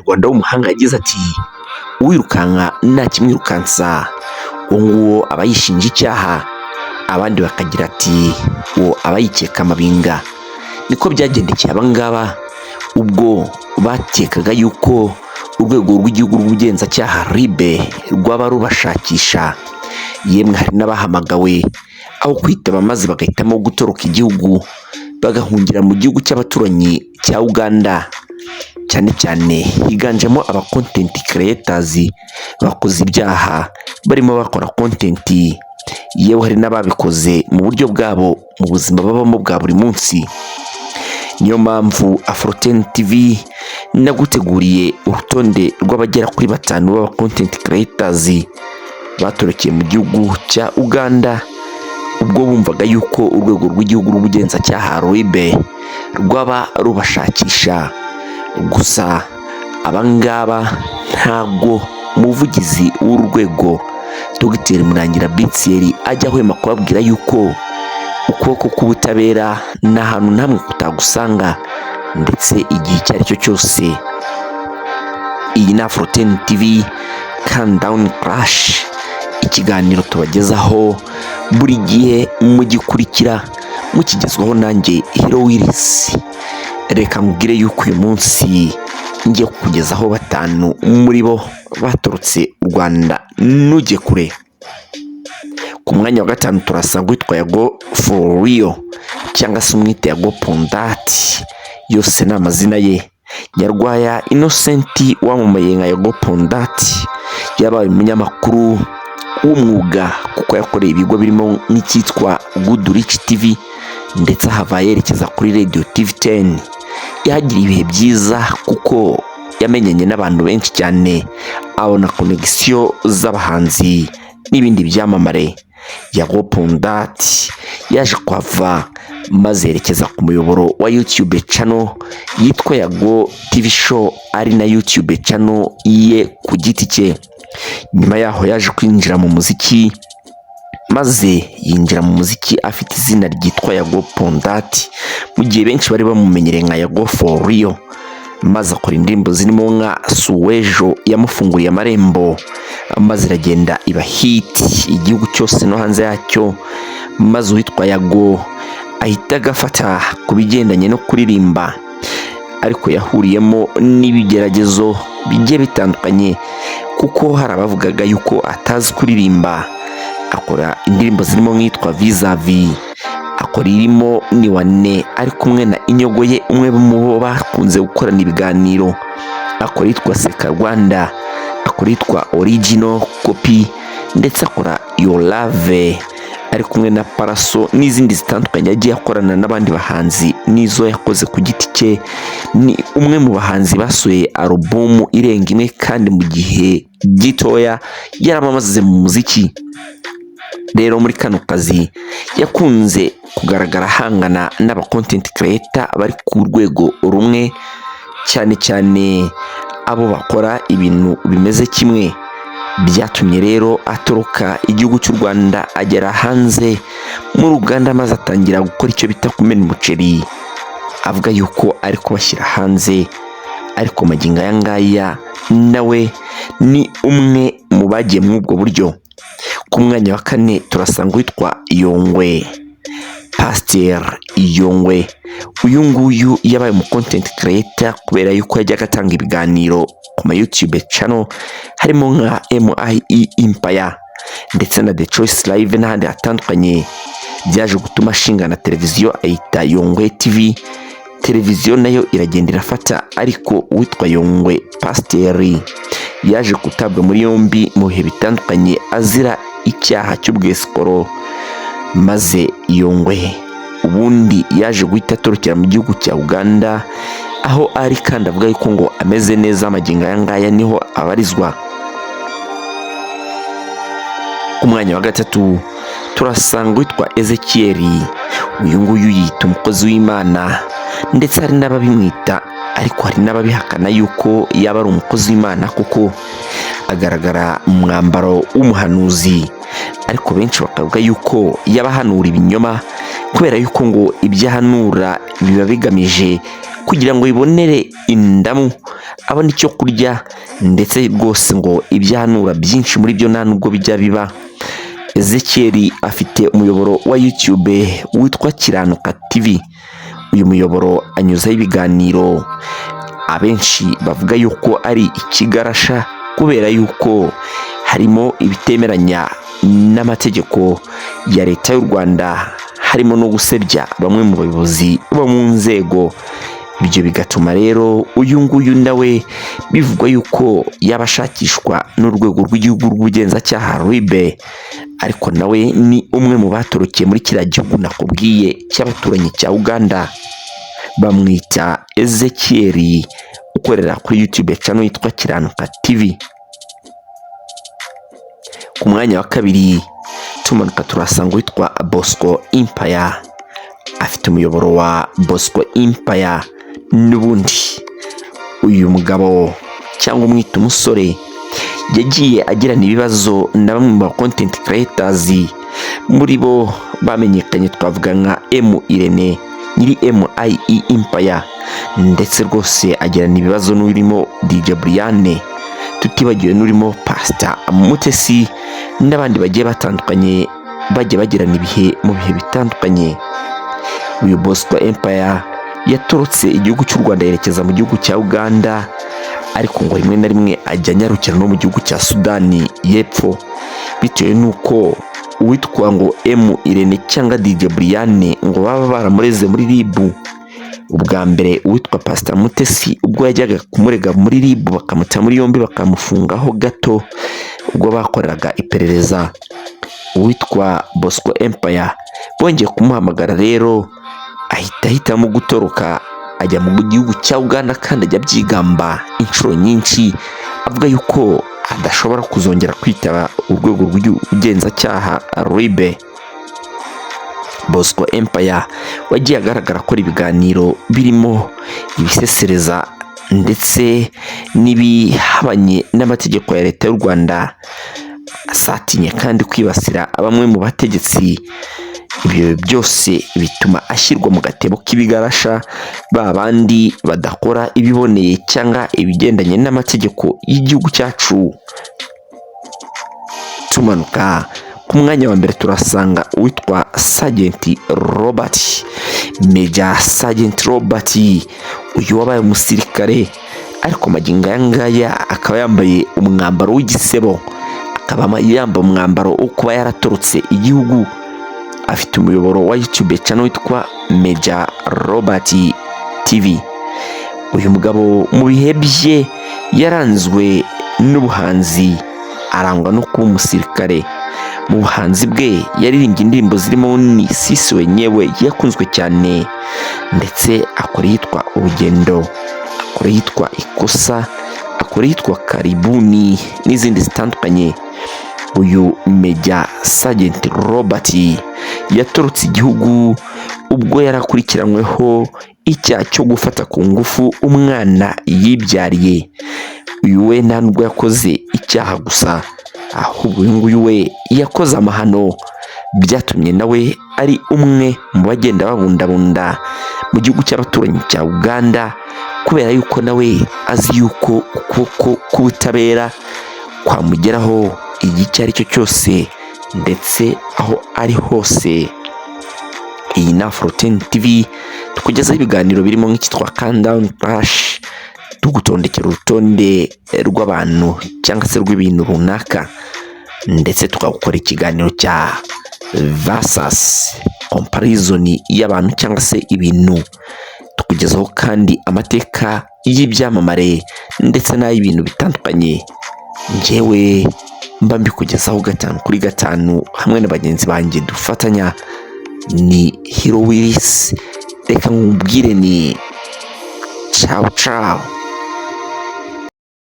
umunyarwanda w'umuhanga yagize ati uwirukanka nta kimwirukansa, uwo nguwo aba yishinja icyaha, abandi bakagira ati uwo aba yikeka amabinga. Niko byagendekeye abangaba ubwo bakekaga yuko urwego rw'igihugu rw'ubugenzacyaha RIB rwaba rubashakisha. Yemwe hari n'abahamagawe aho kwitaba maze bagahitamo gutoroka igihugu bagahungira mu gihugu cy'abaturanyi cya Uganda, cyane cyane higanjemo aba content creators bakoze ibyaha barimo bakora content, yewe hari n'ababikoze mu buryo bwabo mu buzima babamo bwa buri munsi. Niyo mpamvu Afro10 TV naguteguriye urutonde rw'abagera kuri 5 b'aba content creators batorokeye mu gihugu cya Uganda ubwo bumvaga yuko urwego rw'igihugu rw'ubugenzacyaha RIB rwaba rubashakisha. Gusa abangaba ntabwo umuvugizi w'urwego Dr Murangira Bitseri ajya ahwema kubabwira yuko ukuboko k'ubutabera nta hantu namwe kutagusanga, ndetse igihe icyo ari cyo cyose. Iyi ni Afro10 TV Countdown Crash, ikiganiro tubagezaho buri gihe mugikurikira mukigezwaho nanjye Hero Willis. Reka nkubwire yuko uyu munsi ngiye kukugezaho 5 muri bo baturutse u Rwanda nujye kure. Ku mwanya wa 5 turasanga witwa Yago For Real cyangwa se umwite Yago Pondati, yose ni amazina ye. Nyarwaya Innocent wamamaye nka Yago Pondati yabaye umunyamakuru w'umwuga kuko yakoreye ibigo birimo n'icyitwa Good Rich TV ndetse ahava yerekeza kuri Radio TV10. Yagira ibihe byiza kuko yamenyanye n'abantu benshi cyane, abona connection z'abahanzi n'ibindi byamamare. Yago Pondati yaje kwava maze yerekeza ku muyoboro wa YouTube channel yitwa Yago TV Show, ari na YouTube channel ye ku giti cye. Nyuma yaho yaje kwinjira mu muziki, maze yinjira mu muziki afite izina ryitwa Yago Pondati mu gihe benshi bari bamumenyereye nka Yago For Real, maze akora indirimbo zirimo nka Suwejo yamufunguriye amarembo, maze iragenda iba hit igihugu cyose no hanze yacyo. Maze uwitwa Yago ahita agafata ku bigendanye no kuririmba, ariko yahuriyemo n'ibigeragezo bigiye bitandukanye kuko hari abavugaga yuko atazi kuririmba. Akora indirimbo zirimo nk'itwa Vis-a-Vis, akora irimo Ni Wane ari kumwe na Inyogoye, umwe mu bo bakunze gukorana ibiganiro. Akora itwa Seka Rwanda, akora itwa Original Copy, ndetse akora Your Love ari kumwe na Paraso n'izindi zitandukanye yagiye akorana n'abandi bahanzi n'izo yakoze ku giti cye. Ni umwe mu bahanzi basuye album irenga imwe kandi mu gihe gitoya yaramamaze mu muziki. Rero muri kano kazi yakunze kugaragara hangana n'aba content creator bari ku rwego rumwe, cyane cyane abo bakora ibintu bimeze kimwe. Byatumye rero atoroka igihugu cy'u Rwanda agera hanze mu Uganda, maze atangira gukora icyo bita kumena umuceri, avuga yuko ari kubashyira hanze. Ariko magingo aya ngaya nawe ni umwe mu bagiye muri ubwo buryo. Ku mwanya wa 4 turasanga witwa Yongwe, Pasteur Yongwe. Uyu nguyu yabaye mu content creator kubera yuko yajyaga atanga ibiganiro ku ma YouTube channel harimo nka MIE Empire ndetse na The Choice Live n'ahandi hatandukanye. Byaje gutuma ashinga na televiziyo ayita Yongwe TV. Televiziyo nayo iragenda irafata, ariko uwitwa Yongwe Pasteur yaje gutabwa muri yombi mu bihe bitandukanye azira icyaha cy'ubwesikoro. Maze Yongwe ubundi yaje guhita atorokera mu gihugu cya Uganda aho ari, kandi avuga yuko ngo ameze neza magingo aya ngaya niho abarizwa. Ku mwanya wa 3 turasanga witwa Ezekiel. Uyu nguyu yita umukozi w'Imana, ndetse hari n'ababimwita, ariko hari n'ababihakana yuko yaba ari umukozi w'Imana kuko agaragara mu mwambaro w'umuhanuzi. Ariko benshi bakavuga yuko yabahanura ibinyoma kubera yuko ngo ibyahanura biba bigamije kugira ngo ibonere indamu abona icyo kurya, ndetse rwose ngo ibyanura byinshi muri byo nta nubwo bijya biba. Ezekiel afite umuyoboro wa YouTube witwa Kiranuka TV. Uyu muyoboro anyuzaho ibiganiro abenshi bavuga yuko ari ikigarasha, kubera yuko harimo ibitemeranya n'amategeko ya leta y'u Rwanda, harimo no gusebya bamwe mu bayobozi bo mu nzego. Ibyo bigatuma rero uyu nguyu nawe bivugwa yuko yabashakishwa n'urwego rw'igihugu rw'ubugenzacyaha RIB, ariko nawe ni umwe mu batorokeye muri kiriya gihugu nakubwiye cy'abaturanyi cya Uganda. Bamwita Ezekiel, ukorera kuri YouTube channel yitwa Kiranuka TV. Ku mwanya wa kabiri tumanuka turasanga witwa Bosco Empire. Afite umuyoboro wa Bosco Empire. N'ubundi uyu mugabo cyangwa umwita umusore yagiye agirana ibibazo na bamwe mu content creators, muri bo bamenyekanye twavuga nka Irene nyiri MIE Empire, ndetse rwose agirana ibibazo n'urimo DJ Brian, tutibagiwe n'urimo Pastor Mutesi n'abandi bagiye batandukanye bagiye bagirana ibihe mu bihe bitandukanye. Uyu Bosco Empire yatorotse igihugu cy'u Rwanda yerekeza mu gihugu cya Uganda, ariko ngo rimwe na rimwe ajya nyarukira no mu gihugu cya Sudani y'Epfo, bitewe n'uko uwitwa ngo Irene cyangwa DJ Brian ngo baba baramureze muri RIB. Ubwa mbere uwitwa Pastor Mutesi ubwo yajyaga kumurega muri RIB bakamuta muri yombi bakamufungaho gato ubwo bakoreraga iperereza, uwitwa Bosco Empire bongeye kumuhamagara rero ahitamo gutoroka ajya mu gihugu cya Uganda, kandi ajya byigamba inshuro nyinshi avuga yuko adashobora kuzongera kwitaba urwego rw'ubugenzacyaha RIB. Bosco Empire wagiye agaragara akora ibiganiro birimo ibisesereza ndetse n'ibihabanye n'amategeko ya leta y'u Rwanda, asatinye kandi kwibasira bamwe mu bategetsi. Ibyo byose bituma ashyirwa mu gatebo k'ibigarasha, ba bandi badakora ibiboneye cyangwa ibigendanye n'amategeko y'igihugu cyacu. Tumanuka ku mwanya wa mbere turasanga uwitwa Sergeant Robert, Major Sergeant Robert. Uyu wabaye umusirikare, ariko magingo aya ngaya akaba yambaye umwambaro w'igisebo, akaba yambaye umwambaro wo kuba yaratorotse igihugu. Afite umuyoboro wa YouTube channel witwa Major Robert TV. Uyu mugabo mu bihe bye yaranzwe n'ubuhanzi, arangwa no kuba umusirikare. Mu buhanzi bwe yaririmbye indirimbo zirimo ni Sisi Wenyewe yakunzwe cyane, ndetse akora yitwa Urugendo, akora yitwa Ikosa, akora yitwa Karibuni n'izindi zitandukanye. Uyu Major Sergeant Robert yatorotse igihugu ubwo yarakurikiranyweho icyaha cyo gufata ku ngufu umwana yibyariye. Uyu we nta nubwo yakoze icyaha gusa, ahubwo uyu nguyu we yakoze amahano, byatumye nawe ari umwe mu bagenda babundabunda mu gihugu cy'abaturanyi cya Uganda, kubera yuko nawe azi yuko ukuboko k'ubutabera kwamugeraho igihe icyo ari cyo cyose, ndetse aho ari hose. Iyi ni Afro10 TV tukugezaho ibiganiro birimo nk'ikitwa Countdown Crash, tugutondekera urutonde rw'abantu cyangwa se rw'ibintu runaka, ndetse tukagukora ikiganiro cya versus comparison y'abantu cyangwa se ibintu. Tukugezaho kandi amateka y'ibyamamare ndetse n'ay'ibintu bitandukanye. Njyewe mba mbikugezaho 5 kuri 5 hamwe na bagenzi banjye dufatanya. Ni Hero Willis, reka nkubwire ni ciao ciao.